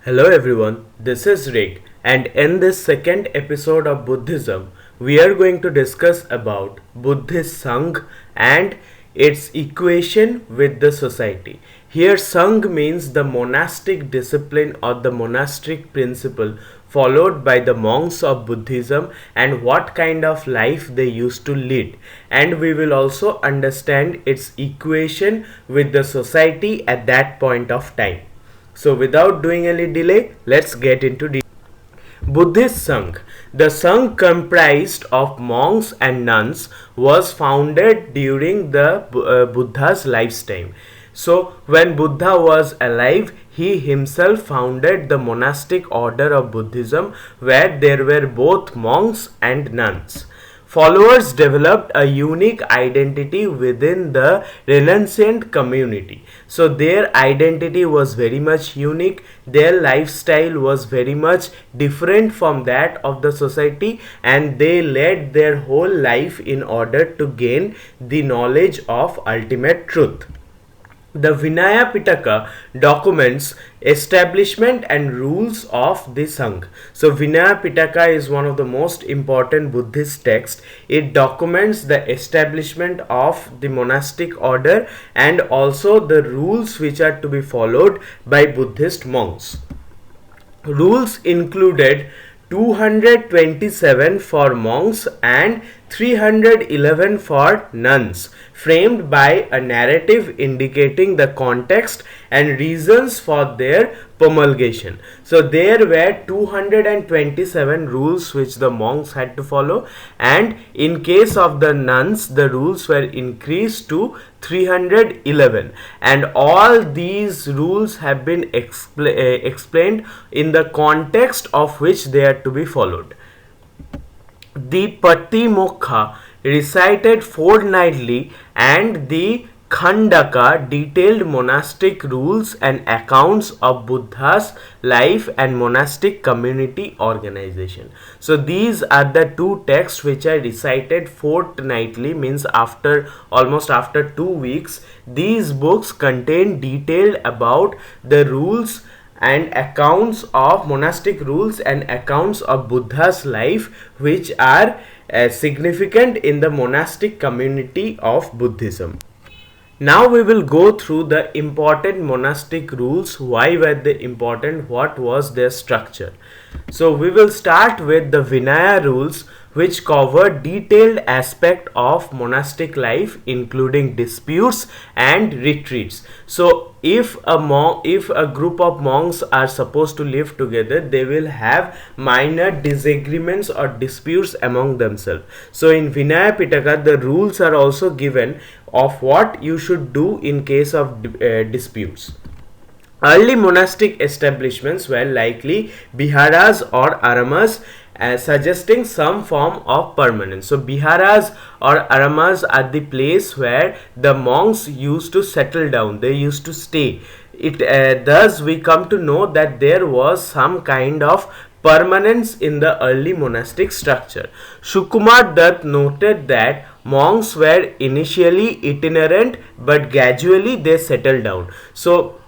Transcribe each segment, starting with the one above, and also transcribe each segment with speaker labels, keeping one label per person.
Speaker 1: Hello everyone, this is Rick, and in this second episode of Buddhism, we are going to discuss about Buddhist Sangha and its equation with the society. Here Sangha means the monastic discipline or the monastic principle followed by the monks of Buddhism and what kind of life they used to lead. And we will also understand its equation with the society at that point of time. So without doing any delay, let's get into the Buddhist Sangha. The Sangha comprised of monks and nuns was founded during the Buddha's lifetime. So when Buddha was alive, he himself founded the monastic order of Buddhism where there were both monks and nuns. Followers developed a unique identity within the renunciant community. So their identity was very much unique. Their lifestyle was very much different from that of the society, and they led their whole life in order to gain the knowledge of ultimate truth. The Vinaya Pitaka documents establishment and rules of the Sangha. So Vinaya Pitaka is one of the most important Buddhist texts. It documents the establishment of the monastic order and also the rules which are to be followed by Buddhist monks. Rules included 227 for monks and 311 for nuns, framed by a narrative indicating the context and reasons for their promulgation. So there were 227 rules which the monks had to follow, and in case of the nuns the rules were increased to 311, and all these rules have been explained in the context of which they are to be followed. The Patimokkha recited fortnightly and the Khandaka detailed monastic rules and accounts of Buddha's life and monastic community organization. So these are the two texts which are recited fortnightly, means almost after 2 weeks. These books contain detail about the rules and accounts of monastic rules and accounts of Buddha's life which are significant in the monastic community of Buddhism. Now we will go through the important monastic rules. Why were they important? What was their structure? So we will start with the Vinaya rules, which cover detailed aspect of monastic life including disputes and retreats. So if a group of monks are supposed to live together, they will have minor disagreements or disputes among themselves. So in Vinaya Pitaka the rules are also given of what you should do in case of disputes. Early monastic establishments were likely biharas or aramas, suggesting some form of permanence. So biharas or aramas are the place where the monks used to settle down, they used to stay. Thus we come to know that there was some kind of permanence in the early monastic structure. Shukumar Dutt noted that monks were initially itinerant but gradually they settled down. So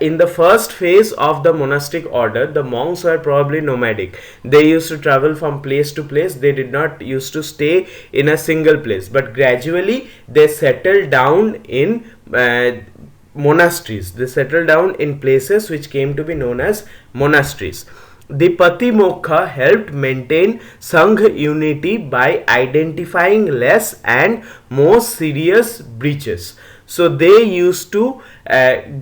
Speaker 1: in the first phase of the monastic order, the monks were probably nomadic. They used to travel from place to place. They did not used to stay in a single place, but gradually they settled down in monasteries. They settled down in places which came to be known as monasteries. The Patimokkha helped maintain Sangha unity by identifying less and more serious breaches. So they used to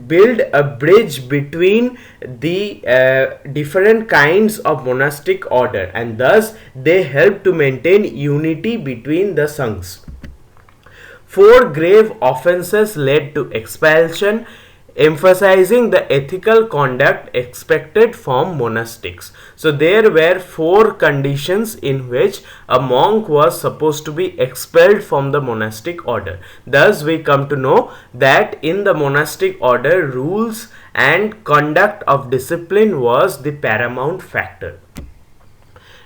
Speaker 1: build a bridge between the different kinds of monastic order, and thus they helped to maintain unity between the Sanghas. 4 grave offences led to expulsion, emphasizing the ethical conduct expected from monastics. So there were 4 conditions in which a monk was supposed to be expelled from the monastic order. Thus we come to know that in the monastic order, rules and conduct of discipline was the paramount factor.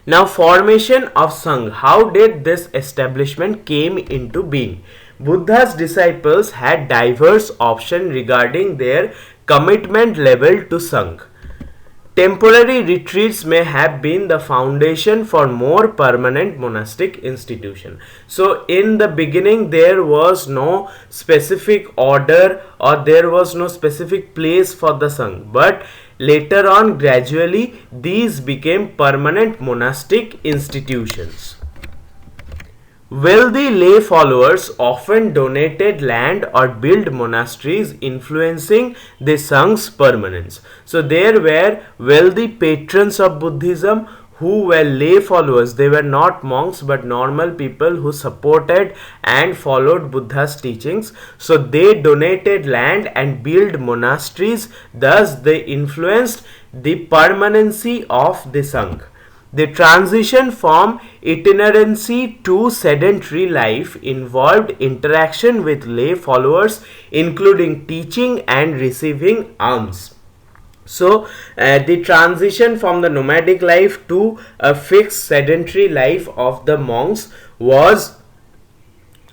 Speaker 1: Now formation of Sangha. How did this establishment came into being? Buddha's disciples had diverse options regarding their commitment level to Sangha. Temporary retreats may have been the foundation for more permanent monastic institution. So in the beginning there was no specific order or there was no specific place for the Sangha, but later on gradually these became permanent monastic institutions. Wealthy lay followers often donated land or built monasteries, influencing the Sangha's permanence. So there were wealthy patrons of Buddhism who were lay followers. They were not monks but normal people who supported and followed Buddha's teachings. So they donated land and built monasteries. Thus they influenced the permanency of the Sangha. The transition from itinerancy to sedentary life involved interaction with lay followers, including teaching and receiving alms. So, the transition from the nomadic life to a fixed sedentary life of the monks was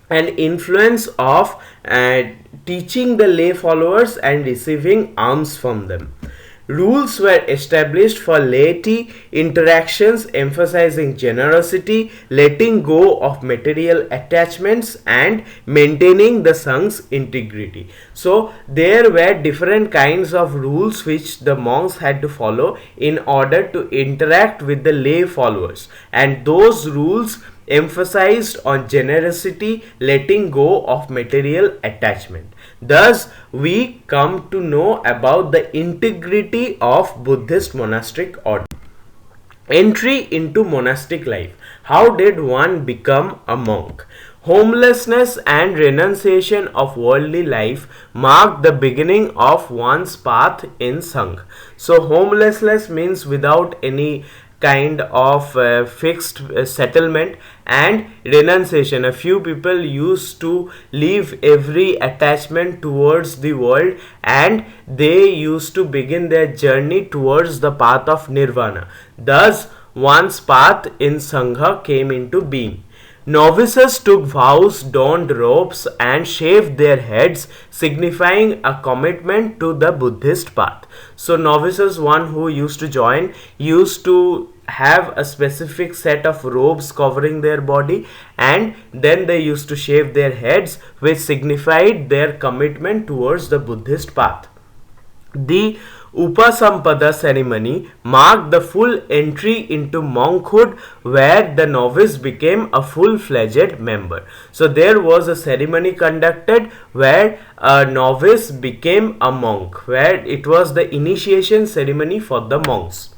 Speaker 1: an influence of teaching the lay followers and receiving alms from them. Rules were established for laity interactions, emphasizing generosity, letting go of material attachments, and maintaining the Sangha's integrity. So there were different kinds of rules which the monks had to follow in order to interact with the lay followers, and those rules emphasized on generosity, letting go of material attachment. Thus, we come to know about the integrity of Buddhist monastic order. Entry into monastic life. How did one become a monk? Homelessness and renunciation of worldly life mark the beginning of one's path in Sangha. So, homelessness means without any kind of fixed settlement, and renunciation. A few people used to leave every attachment towards the world and they used to begin their journey towards the path of nirvana. Thus, one's path in Sangha came into being. Novices took vows, donned robes, and shaved their heads, signifying a commitment to the Buddhist path. So, novices, one who used to join, used to have a specific set of robes covering their body, and then they used to shave their heads, which signified their commitment towards the Buddhist path. The Upasampada ceremony marked the full entry into monkhood, where the novice became a full-fledged member. So there was a ceremony conducted where a novice became a monk, where it was the initiation ceremony for the monks.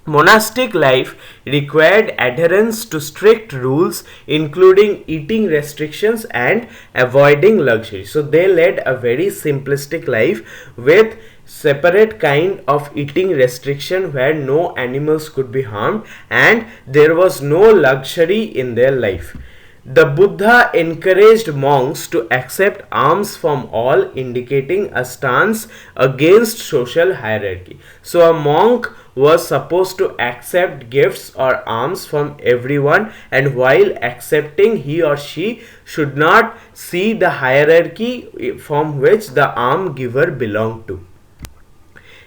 Speaker 1: Monastic life required adherence to strict rules, including eating restrictions and avoiding luxury. So they led a very simplistic life with separate kind of eating restriction where no animals could be harmed, and there was no luxury in their life. The Buddha encouraged monks to accept alms from all, indicating a stance against social hierarchy. So a monk was supposed to accept gifts or alms from everyone, and while accepting, he or she should not see the hierarchy from which the alms giver belonged to.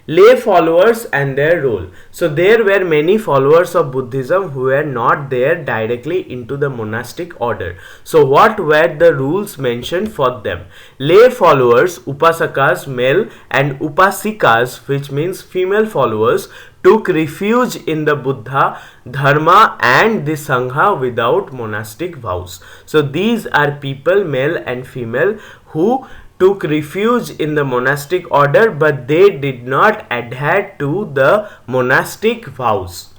Speaker 1: Lay followers and their role. So there were many followers of Buddhism who were not there directly into the monastic order. So what were the rules mentioned for them? Lay followers, upasakas male and upasikas, which means female followers, took refuge in the Buddha, Dharma and the Sangha without monastic vows. So these are people, male and female, who took refuge in the monastic order, but they did not adhere to the monastic vows.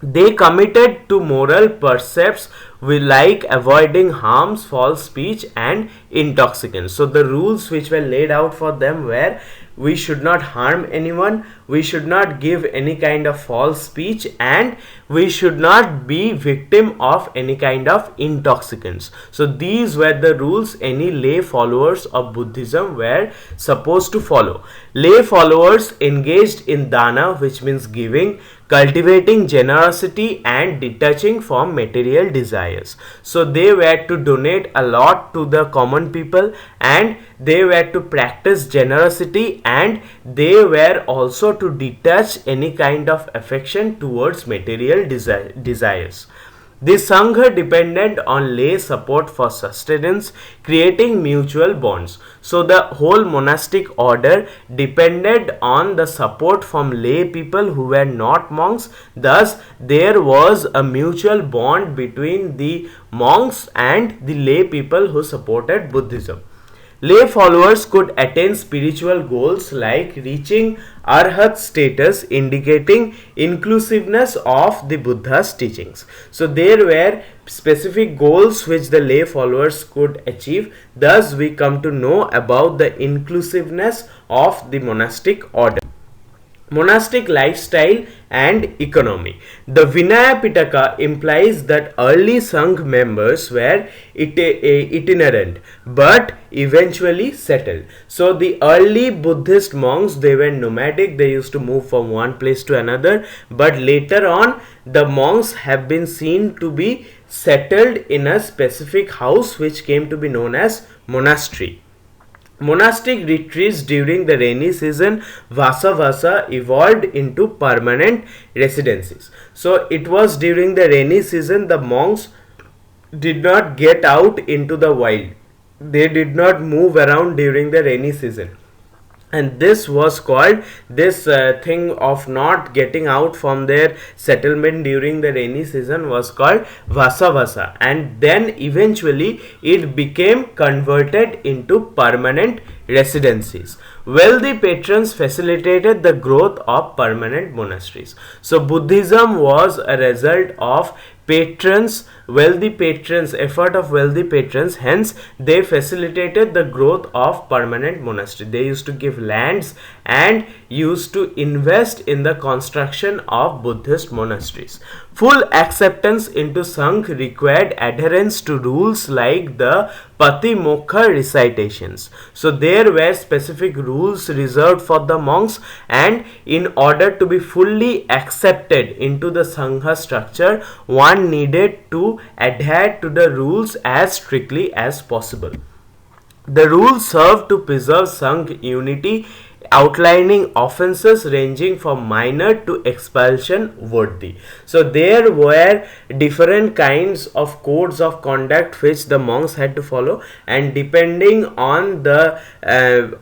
Speaker 1: They committed to moral precepts like avoiding harms, false speech and intoxicants. So the rules which were laid out for them were: we should not harm anyone, we should not give any kind of false speech, and we should not be victim of any kind of intoxicants. So these were the rules any lay followers of Buddhism were supposed to follow. Lay followers engaged in dana, which means giving, cultivating generosity and detaching from material desires. So they were to donate a lot to the common people, and they were to practice generosity, and they were also to detach any kind of affection towards material desires. The Sangha depended on lay support for sustenance, creating mutual bonds. So the whole monastic order depended on the support from lay people who were not monks. Thus, there was a mutual bond between the monks and the lay people who supported Buddhism. Lay followers could attain spiritual goals like reaching arhat status, indicating inclusiveness of the Buddha's teachings. So there were specific goals which the lay followers could achieve. Thus we come to know about the inclusiveness of the monastic order. Monastic lifestyle and economy. The Vinaya Pitaka implies that early Sangha members were itinerant but eventually settled. So the early Buddhist monks, they were nomadic, they used to move from one place to another, but later on the monks have been seen to be settled in a specific house which came to be known as monastery. Monastic retreats during the rainy season, Vasa evolved into permanent residencies. So it was during the rainy season the monks did not get out into the wild. They did not move around during the rainy season. And this was called, this thing of not getting out from their settlement during the rainy season was called Vasa, and then eventually it became converted into permanent residencies. Wealthy patrons facilitated the growth of permanent monasteries. So Buddhism was a result of wealthy patrons, effort of wealthy patrons. Hence they facilitated the growth of permanent monastery. They used to give lands and used to invest in the construction of Buddhist monasteries. Full acceptance into Sangha required adherence to rules like the Patimokkha recitations. So there were specific rules reserved for the monks, and in order to be fully accepted into the Sangha structure, one needed to adhere to the rules as strictly as possible. The rules served to preserve Sangha unity, outlining offences ranging from minor to expulsion worthy. So there were different kinds of codes of conduct which the monks had to follow, and depending on the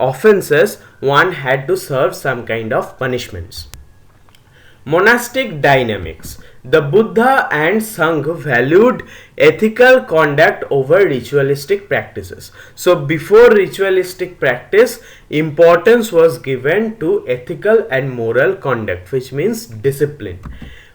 Speaker 1: offences, one had to serve some kind of punishments. Monastic dynamics. The Buddha and Sangha valued ethical conduct over ritualistic practices. So before ritualistic practice, importance was given to ethical and moral conduct, which means discipline.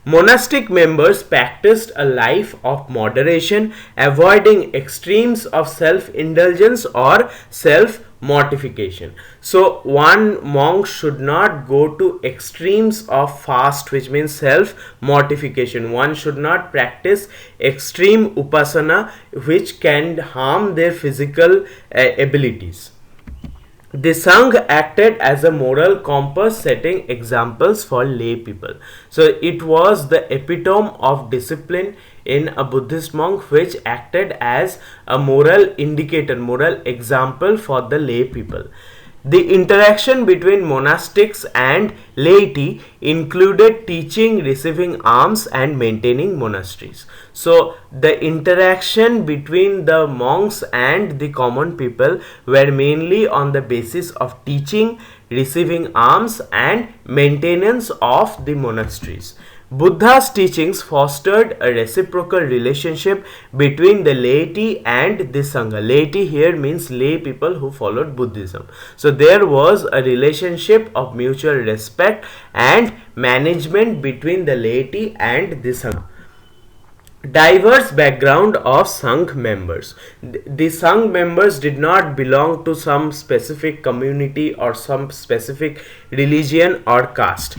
Speaker 1: Monastic members practiced a life of moderation, avoiding extremes of self-indulgence or self-mortification. So one monk should not go to extremes of fast, which means self-mortification. One should not practice extreme upasana, which can harm their physical abilities. The Sangha acted as a moral compass, setting examples for lay people. So it was the epitome of discipline in a Buddhist monk, which acted as a moral indicator, moral example for the lay people. The interaction between monastics and laity included teaching, receiving alms, and maintaining monasteries. So the interaction between the monks and the common people were mainly on the basis of teaching, receiving alms, and maintenance of the monasteries. Buddha's teachings fostered a reciprocal relationship between the laity and the Sangha. Laity here means lay people who followed Buddhism. So there was a relationship of mutual respect and management between the laity and the Sangha. Diverse background of Sangha members. The Sangha members did not belong to some specific community or some specific religion or caste.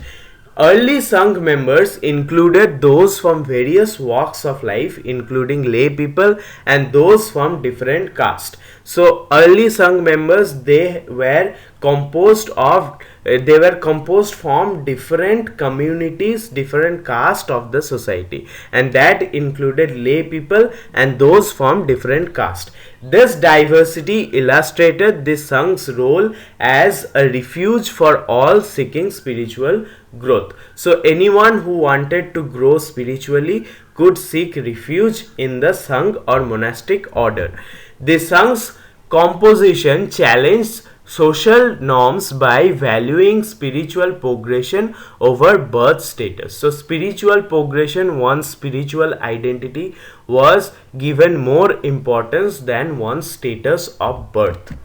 Speaker 1: Early Sangha members included those from various walks of life, including lay people and those from different castes. So early Sangha members, they were composed of they were composed from different communities, different caste of the society, and that included lay people and those from different caste. This diversity illustrated the Sangh's role as a refuge for all seeking spiritual growth. So anyone who wanted to grow spiritually could seek refuge in the Sangha or monastic order. The Sangh's composition challenged social norms by valuing spiritual progression over birth status. So spiritual progression, one's spiritual identity, was given more importance than one's status of birth.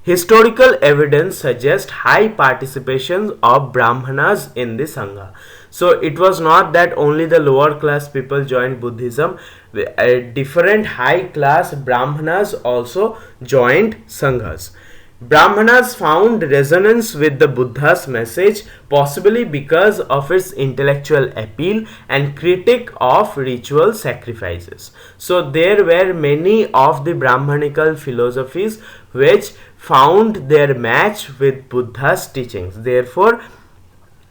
Speaker 1: Historical evidence suggests high participation of Brahmanas in the Sangha. So it was not that only the lower class people joined Buddhism. Different high class Brahmanas also joined Sanghas. Brahmanas found resonance with the Buddha's message, possibly because of its intellectual appeal and critique of ritual sacrifices. So there were many of the Brahmanical philosophies which found their match with Buddha's teachings. Therefore,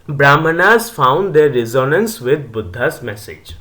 Speaker 1: Brahmanas found their resonance with Buddha's message.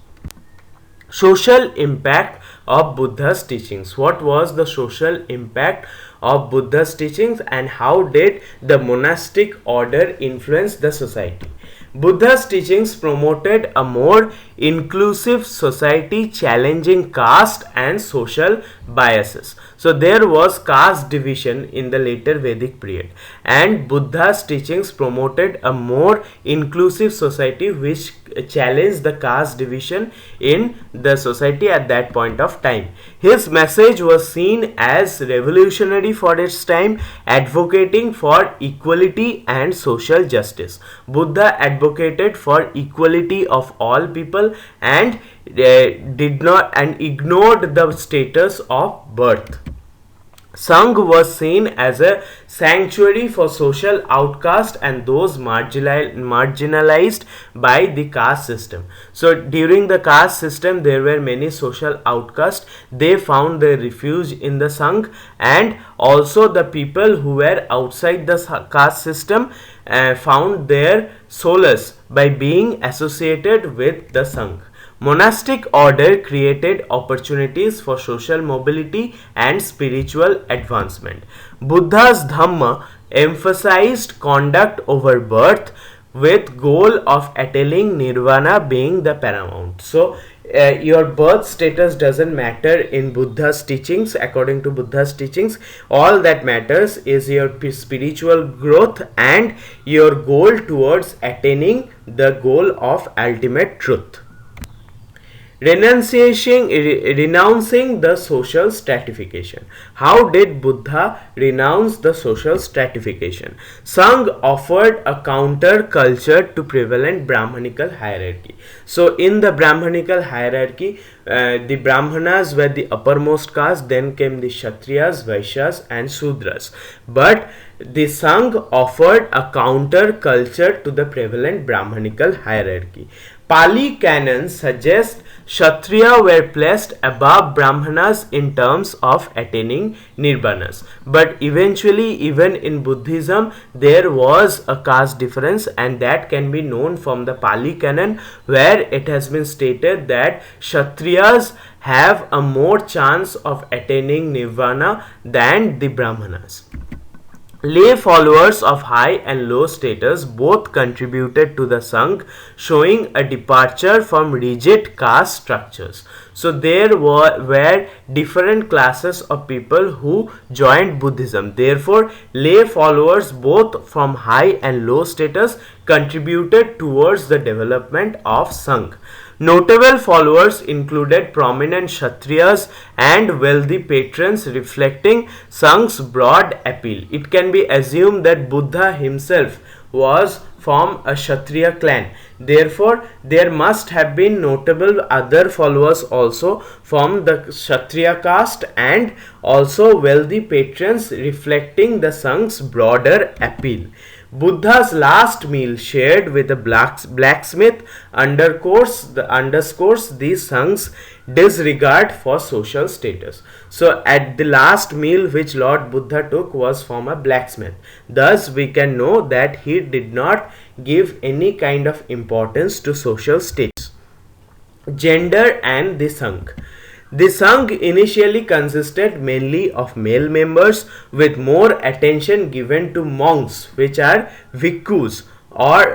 Speaker 1: Social impact of Buddha's teachings. What was the social impact of Buddha's teachings and how did the monastic order influence the society? Buddha's teachings promoted a more inclusive society, challenging caste and social biases. So there was caste division in the later Vedic period, and Buddha's teachings promoted a more inclusive society which challenged the caste division in the society at that point of time. His message was seen as revolutionary for its time, advocating for equality and social justice. Buddha advocated for equality of all people and did not and ignored the status of birth. Sangha was seen as a sanctuary for social outcasts and those marginalized by the caste system. So during the caste system there were many social outcasts. They found their refuge in the Sangha, and also the people who were outside the caste system found their solace by being associated with the Sangha. Monastic order created opportunities for social mobility and spiritual advancement. Buddha's Dharma emphasized conduct over birth, with goal of attaining nirvana being the paramount. So your birth status doesn't matter in Buddha's teachings. According to Buddha's teachings, all that matters is your spiritual growth and your goal towards attaining the goal of ultimate truth. Renouncing the social stratification. How did Buddha renounce the social stratification? Sangha offered a counter culture to prevalent Brahmanical hierarchy. So in the Brahmanical hierarchy, the Brahmanas were the uppermost caste, then came the Kshatriyas, Vaishyas and Sudras. But the Sangha offered a counter culture to the prevalent Brahmanical hierarchy. Pali canon suggests Kshatriya were placed above Brahmanas in terms of attaining nirvanas. But eventually, even in Buddhism, there was a caste difference, and that can be known from the Pali canon, where it has been stated that Kshatriyas have a more chance of attaining nirvana than the Brahmanas. Lay followers of high and low status both contributed to the Sangha, showing a departure from rigid caste structures. So there were different classes of people who joined Buddhism. Therefore, lay followers both from high and low status contributed towards the development of Sangha. Notable followers included prominent Kshatriyas and wealthy patrons, reflecting Sangha's broad appeal. It can be assumed that Buddha himself was from a Kshatriya clan. Therefore, there must have been notable other followers also from the Kshatriya caste and also wealthy patrons, reflecting the Sangha's broader appeal. Buddha's last meal shared with a blacksmith underscores the Sangh's disregard for social status. So, at the last meal which Lord Buddha took was from a blacksmith. Thus, we can know that he did not give any kind of importance to social status. Gender and the Sangha. The Sangha initially consisted mainly of male members, with more attention given to monks, which are Bhikkhus, or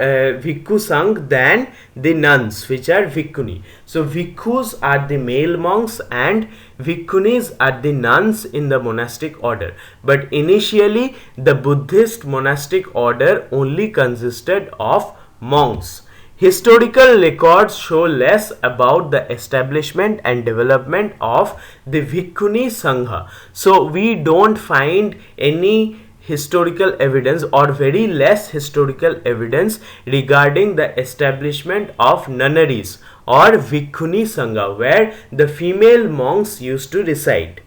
Speaker 1: Bhikkhu Sangha, than the nuns, which are Bhikkhuni. So Bhikkhus are the male monks and Bhikkhunis are the nuns in the monastic order. But initially the Buddhist monastic order only consisted of monks. Historical records show less about the establishment and development of the Bhikkhuni Sangha. So we don't find any historical evidence, or very less historical evidence, regarding the establishment of nunneries or Bhikkhuni Sangha, where the female monks used to reside.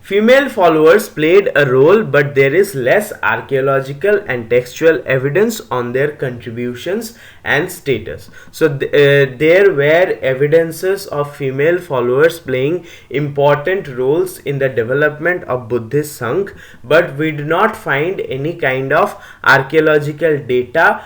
Speaker 1: Female followers played a role, but there is less archaeological and textual evidence on their contributions and status. So there were evidences of female followers playing important roles in the development of Buddhist Sangha, but we do not find any kind of archaeological data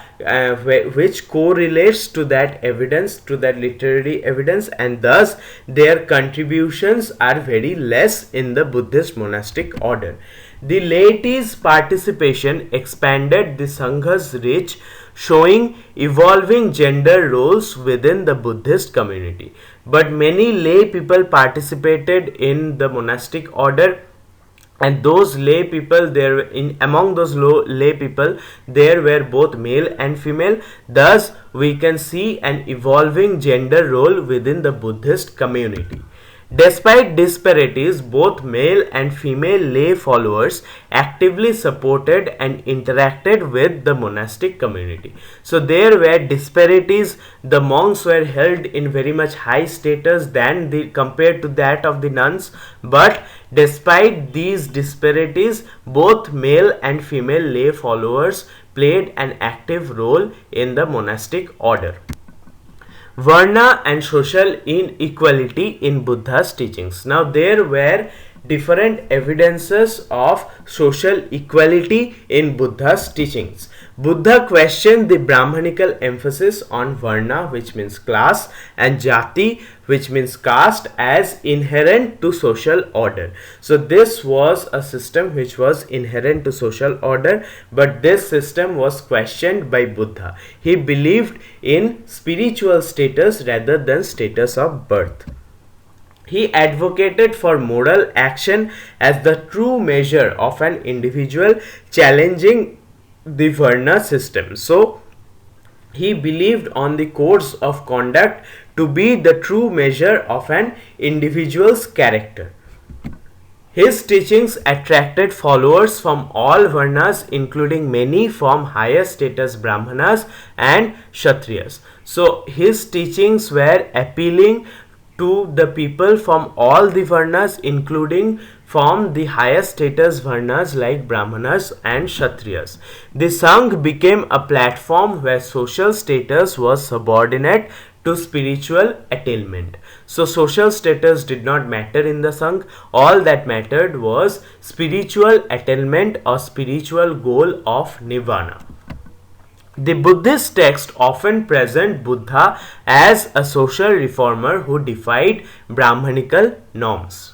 Speaker 1: which correlates to that evidence, to that literary evidence, and thus their contributions are very less in the Buddhist monastic order. The laity's participation expanded the Sangha's reach, showing evolving gender roles within the Buddhist community. But many lay people participated in the monastic order, and those lay people, among those lay people there were both male and female. Thus we can see an evolving gender role within the Buddhist community. Despite disparities, both male and female lay followers actively supported and interacted with the monastic community. So there were disparities. The monks were held in very much high status compared to that of the nuns, but despite these disparities, both male and female lay followers played an active role in the monastic order. Varna and social inequality in Buddha's teachings. Now there were different evidences of social equality in Buddha's teachings. Buddha questioned the Brahmanical emphasis on Varna, which means class, and Jati, which means caste, as inherent to social order. So this was a system which was inherent to social order, but this system was questioned by Buddha. He believed in spiritual status rather than status of birth. He advocated for moral action as the true measure of an individual, challenging the Varna system. So he believed on the codes of conduct to be the true measure of an individual's character. His teachings attracted followers from all Varnas, including many from higher status Brahmanas and Kshatriyas. So his teachings were appealing to the people from all the Varnas, including from the higher status Varnas like Brahmanas and Kshatriyas. The Sangha became a platform where social status was subordinate to spiritual attainment. So social status did not matter in the Sangha. All that mattered was spiritual attainment or spiritual goal of Nirvana. The Buddhist text often present Buddha as a social reformer who defied Brahmanical norms.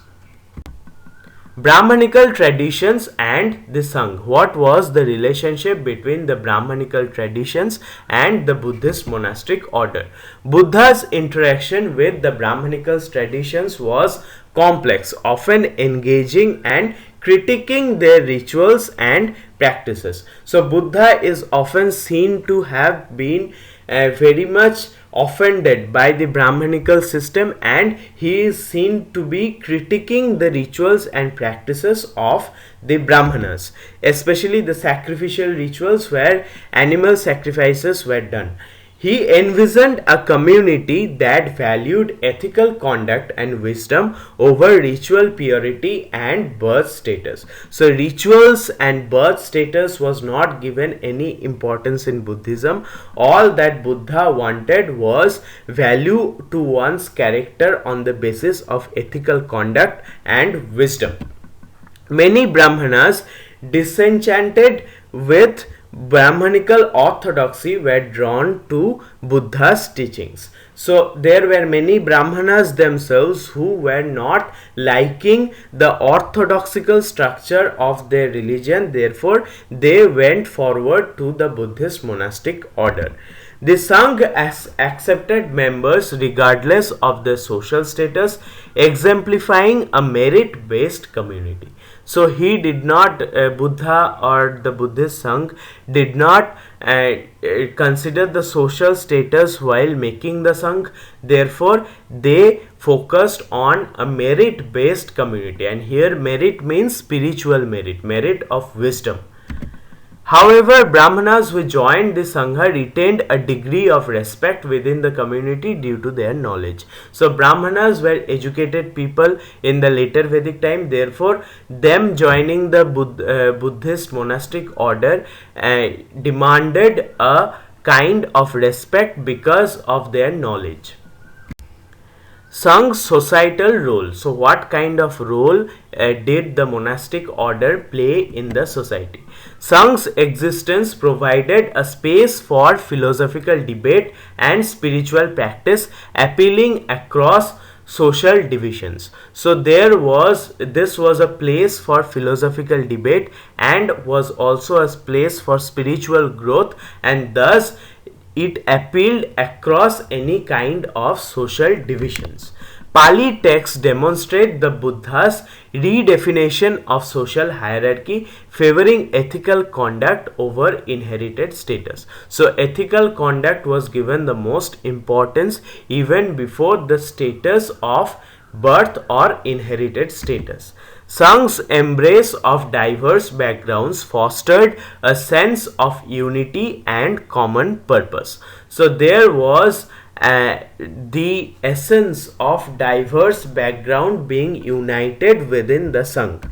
Speaker 1: Brahmanical traditions and the Sangha. What was the relationship between the Brahmanical traditions and the Buddhist monastic order? Buddha's interaction with the Brahmanical traditions was complex, often engaging and critiquing their rituals and practices. So Buddha is often seen to have been very much offended by the Brahmanical system, and he is seen to be critiquing the rituals and practices of the Brahmanas, especially the sacrificial rituals where animal sacrifices were done. He envisioned a community that valued ethical conduct and wisdom over ritual purity and birth status. So rituals and birth status was not given any importance in Buddhism. All that Buddha wanted was value to one's character on the basis of ethical conduct and wisdom. Many Brahmanas, disenchanted with Brahmanical orthodoxy, were drawn to Buddha's teachings. So there were many Brahmanas themselves who were not liking the orthodoxical structure of their religion. Therefore, they went forward to the Buddhist monastic order. The Sangha accepted members regardless of their social status, exemplifying a merit based community. So he did not, Buddha or the Buddhist Sangha did not consider the social status while making the Sangha. Therefore, they focused on a merit based community, and here merit means spiritual merit, merit of wisdom. However, Brahmanas who joined the Sangha retained a degree of respect within the community due to their knowledge. So, Brahmanas were educated people in the later Vedic time. Therefore, them joining the Buddhist monastic order demanded a kind of respect because of their knowledge. Sangha's societal role. So, what kind of role did the monastic order play in the society? Sangha's existence provided a space for philosophical debate and spiritual practice, appealing across social divisions. So this was a place for philosophical debate and was also a place for spiritual growth, and thus it appealed across any kind of social divisions. Pali texts demonstrate the Buddha's redefinition of social hierarchy, favoring ethical conduct over inherited status. So ethical conduct was given the most importance even before the status of birth or inherited status. Sangha's embrace of diverse backgrounds fostered a sense of unity and common purpose. So there was the essence of diverse background being united within the Sangha.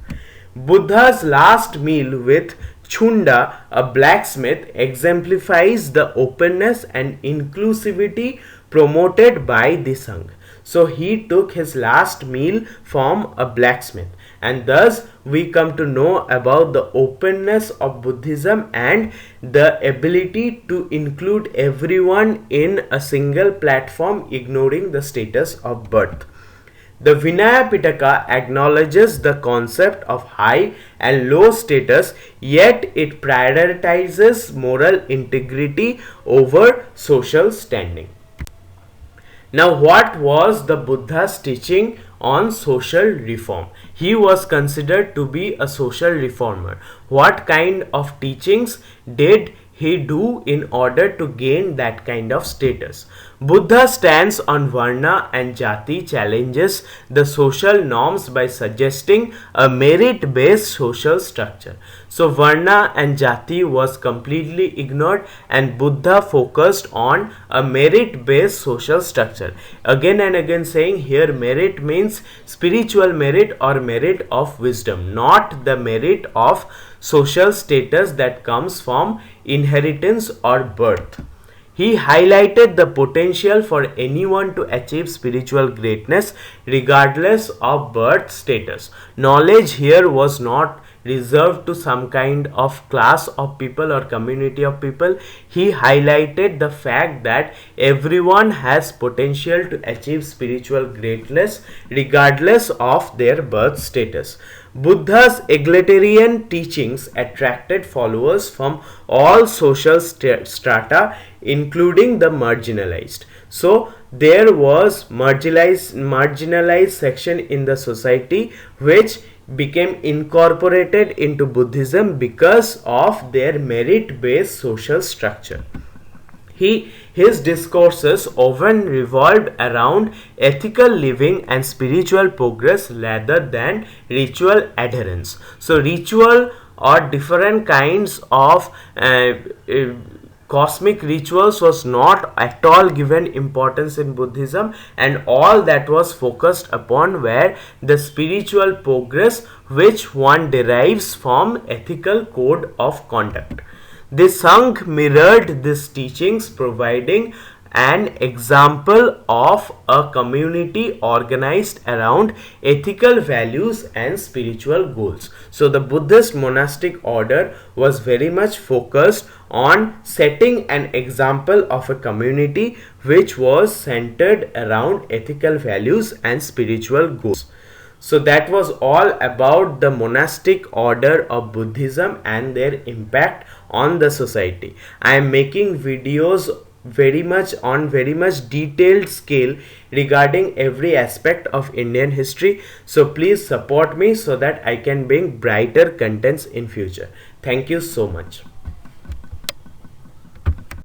Speaker 1: Buddha's last meal with Chunda, a blacksmith, exemplifies the openness and inclusivity promoted by the Sangha. So he took his last meal from a blacksmith, and thus we come to know about the openness of Buddhism and the ability to include everyone in a single platform, ignoring the status of birth. The Vinaya Pitaka acknowledges the concept of high and low status, yet it prioritizes moral integrity over social standing. Now, what was the Buddha's teaching on social reform? He was considered to be a social reformer. What kind of teachings did he do in order to gain that kind of status? Buddha's stance on Varna and Jati challenges the social norms by suggesting a merit-based social structure. So Varna and Jati was completely ignored, and Buddha focused on a merit-based social structure. Again and again saying here, merit means spiritual merit or merit of wisdom, not the merit of social status that comes from inheritance or birth. He highlighted the potential for anyone to achieve spiritual greatness regardless of birth status. Knowledge here was not reserved to some kind of class of people or community of people. He highlighted the fact that everyone has potential to achieve spiritual greatness regardless of their birth status. Buddha's egalitarian teachings attracted followers from all social strata, including the marginalized. So there was marginalized section in the society which became incorporated into Buddhism because of their merit-based social structure. His discourses often revolved around ethical living and spiritual progress rather than ritual adherence. So ritual or different kinds of cosmic rituals was not at all given importance in Buddhism, and all that was focused upon were the spiritual progress which one derives from ethical code of conduct. The Sangha mirrored these teachings, providing an example of a community organized around ethical values and spiritual goals. So the Buddhist monastic order was very much focused on setting an example of a community which was centered around ethical values and spiritual goals. So that was all about the monastic order of Buddhism and their impact on the society. I am making videos very much detailed scale regarding every aspect of Indian history. So please support me so that I can bring brighter contents in future. Thank you so much.